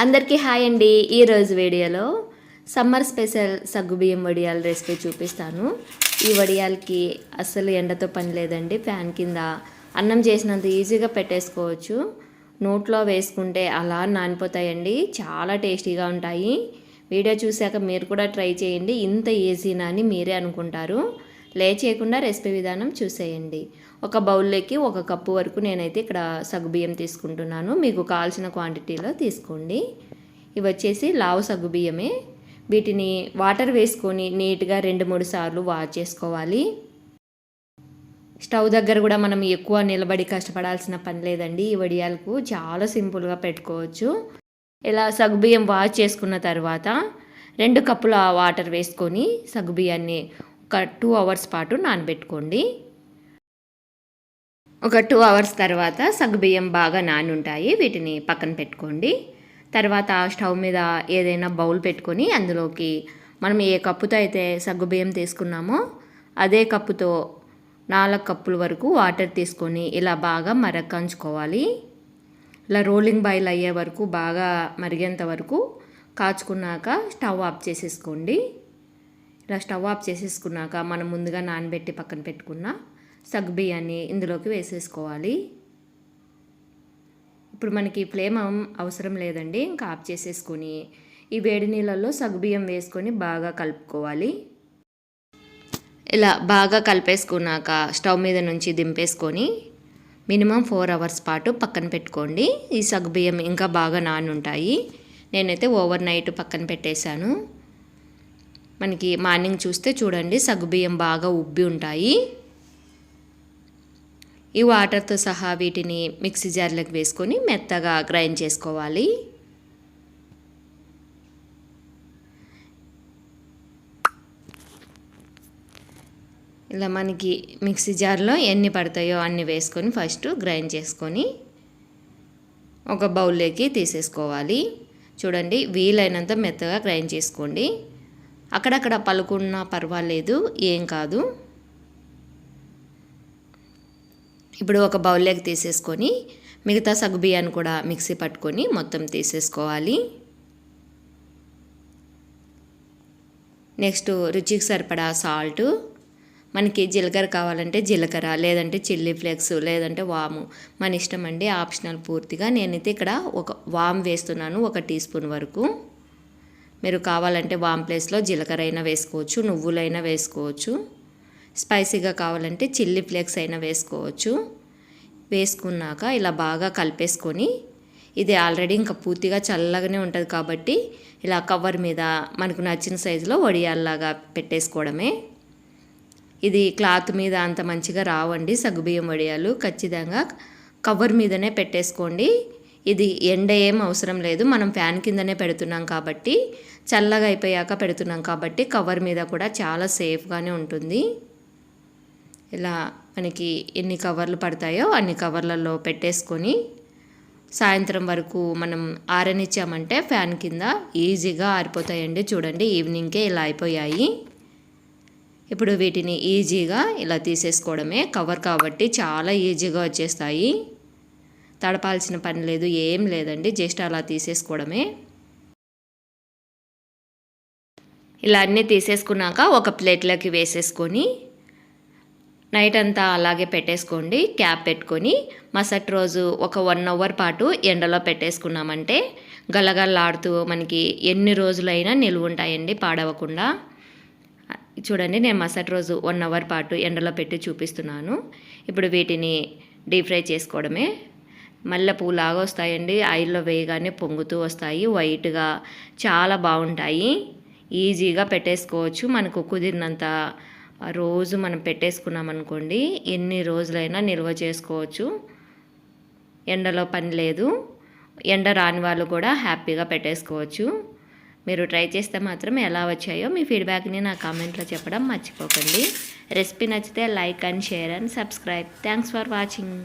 అందరికీ హాయ్ అండి. ఈరోజు వీడియోలో సమ్మర్ స్పెషల్ సగ్గుబియ్యం వడియాల రెసిపీ చూపిస్తాను. ఈ వడియాలకి అస్సలు ఎండతో పని లేదండి. ఫ్యాన్ కింద అన్నం చేసినంత ఈజీగా పెట్టేసుకోవచ్చు. నోట్లో వేసుకుంటే అలా నానిపోతాయండి. చాలా టేస్టీగా ఉంటాయి. వీడియో చూశాక మీరు కూడా ట్రై చేయండి. ఇంత ఈజీనా అని మీరే అనుకుంటారు. చేయకుండా రెసిపీ విధానం చూసేయండి. ఒక బౌల్లోకి 1 కప్పు వరకు నేనైతే ఇక్కడ సగ్గుబియ్యం తీసుకుంటున్నాను. మీకు కావాల్సిన క్వాంటిటీలో తీసుకోండి. ఇవి వచ్చేసి లావు సగ్గుబియ్యమే. వీటిని వాటర్ వేసుకొని నీట్గా 2-3 సార్లు వాష్ చేసుకోవాలి. స్టవ్ దగ్గర కూడా మనం ఎక్కువ నిలబడి కష్టపడాల్సిన పని లేదండి. ఈ వడియాలకు చాలా సింపుల్గా పెట్టుకోవచ్చు. ఇలా సగ్గుబియ్యం వాష్ చేసుకున్న తర్వాత 2 కప్పుల వాటర్ వేసుకొని సగ్గుబియ్యాన్ని ఒక 2 అవర్స్ పాటు నానబెట్టుకోండి. ఒక 2 అవర్స్ తర్వాత సగ్గుబియ్యం బాగా నాని ఉంటాయి. వీటిని పక్కన పెట్టుకోండి. తర్వాత స్టవ్ మీద ఏదైనా బౌల్ పెట్టుకొని అందులోకి మనం ఏ కప్పుతో అయితే సగ్గుబియ్యం తీసుకున్నామో అదే కప్పుతో 4 కప్పుల వరకు వాటర్ తీసుకొని ఇలా బాగా మరగంచుకోవాలి. ఇలా రోలింగ్ బాయిల్ అయ్యే వరకు బాగా మరిగేంత వరకు కాచుకున్నాక స్టవ్ ఆఫ్ చేసేసుకోండి. ఇలా స్టవ్ ఆఫ్ చేసేసుకున్నాక మనం ముందుగా నానబెట్టి పక్కన పెట్టుకున్న సగ్గుబియ్యాన్ని ఇందులోకి వేసేసుకోవాలి. ఇప్పుడు మనకి ఫ్లేమ్ అవసరం లేదండి. ఇంకా ఆఫ్ చేసేసుకొని ఈ వేడి నీళ్ళల్లో సగ్గుబియ్యం వేసుకొని బాగా కలుపుకోవాలి. ఇలా బాగా కలిపేసుకున్నాక స్టవ్ మీద నుంచి దింపేసుకొని మినిమం 4 అవర్స్ పాటు పక్కన పెట్టుకోండి. ఈ సగ్గుబియ్యం ఇంకా బాగా నానుంటాయి. నేనైతే ఓవర్ నైట్ పక్కన పెట్టేశాను. మనకి మార్నింగ్ చూస్తే చూడండి సగ్గుబియ్యం బాగా ఉబ్బి ఉంటాయి. ఈ వాటర్తో సహా వీటిని మిక్సీ జార్లోకి వేసుకొని మెత్తగా గ్రైండ్ చేసుకోవాలి. ఇలా మనకి మిక్సీ జార్లో ఎన్ని పడతాయో అన్ని వేసుకొని ఫస్ట్ గ్రైండ్ చేసుకొని ఒక బౌల్లోకి తీసేసుకోవాలి. చూడండి వీలైనంత మెత్తగా గ్రైండ్ చేసుకోండి. అక్కడక్కడ పలుకున్నా పర్వాలేదు, ఏం కాదు. ఇప్పుడు ఒక బౌల్లోకి తీసేసుకొని మిగతా సగ్గుబియ్యాన్ని కూడా మిక్సీ పట్టుకొని మొత్తం తీసేసుకోవాలి. నెక్స్ట్ రుచికి సరిపడా సాల్ట్, మనకి జీలకర్ర కావాలంటే జీలకర్ర, లేదంటే చిల్లీ ఫ్లేక్స్, లేదంటే వాము, మన ఇష్టం అండి, ఆప్షనల్ పూర్తిగా. నేనైతే ఇక్కడ ఒక వామ్ వేస్తున్నాను, 1 టీ స్పూన్ వరకు. మీరు కావాలంటే వామ్ ప్లేస్లో జీలకర్ర అయినా వేసుకోవచ్చు, నువ్వులైనా వేసుకోవచ్చు. స్పైసీగా కావాలంటే చిల్లీ ఫ్లేక్స్ అయినా వేసుకోవచ్చు. వేసుకున్నాక ఇలా బాగా కలిపేసుకొని ఇది ఆల్రెడీ ఇంకా పూర్తిగా చల్లగానే ఉంటుంది కాబట్టి ఇలా కవర్ మీద మనకు నచ్చిన సైజులో వడియాల్లాగా పెట్టేసుకోవడమే. ఇది క్లాత్ మీద అంత మంచిగా రావండి సగ్గుబియ్యం వడియాలు. ఖచ్చితంగా కవర్ మీదనే పెట్టేసుకోండి. ఇది ఎండ ఏం అవసరం లేదు, మనం ఫ్యాన్ కిందనే పెడుతున్నాం కాబట్టి, చల్లగా అయిపోయాక పెడుతున్నాం కాబట్టి కవర్ మీద కూడా చాలా సేఫ్గానే ఉంటుంది. ఇలా మనకి ఎన్ని కవర్లు పడతాయో అన్ని కవర్లలో పెట్టేసుకొని సాయంత్రం వరకు మనం ఆరనిచ్చామంటే ఫ్యాన్ కింద ఈజీగా ఆరిపోతాయండి. చూడండి ఈవినింగ్కే ఇలా అయిపోయాయి. ఇప్పుడు వీటిని ఈజీగా ఇలా తీసేసుకోవడమే. కవర్ కాబట్టి చాలా ఈజీగా వచ్చేస్తాయి. తడపాల్సిన పని లేదు, ఏం లేదండి, జస్ట్ అలా తీసేసుకోవడమే. ఇలా అన్నీ తీసేసుకున్నాక ఒక ప్లేట్లోకి వేసేసుకొని నైట్ అంతా అలాగే పెట్టేసుకోండి. క్యాప్ పెట్టుకొని మరుసటి రోజు ఒక 1 అవర్ పాటు ఎండలో పెట్టేసుకున్నామంటే గలగల్లాడుతూ మనకి ఎన్ని రోజులైనా నిలువ ఉంటాయండి, పాడవకుండా. చూడండి నేను మరుసటి రోజు 1 అవర్ పాటు ఎండలో పెట్టి చూపిస్తున్నాను. ఇప్పుడు వీటిని డీప్ ఫ్రై చేసుకోవడమే. మల్లెపూలాగా వస్తాయండి, ఆయిల్లో వేయగానే పొంగుతూ వస్తాయి, వైట్గా చాలా బాగుంటాయి. ఈజీగా పెట్టేసుకోవచ్చు. మనకు కుదిరినంత రోజు మనం పెట్టేసుకున్నాం అనుకోండి ఎన్ని రోజులైనా నిల్వ చేసుకోవచ్చు. ఎండలో పని లేదు. ఎండ రాని వాళ్ళు కూడా హ్యాపీగా పెట్టేసుకోవచ్చు. మీరు ట్రై చేస్తే మాత్రం ఎలా వచ్చాయో మీ ఫీడ్బ్యాక్ని నా కామెంట్లో చెప్పడం మర్చిపోకండి. రెసిపీ నచ్చితే like and share and subscribe. Thanks for watching.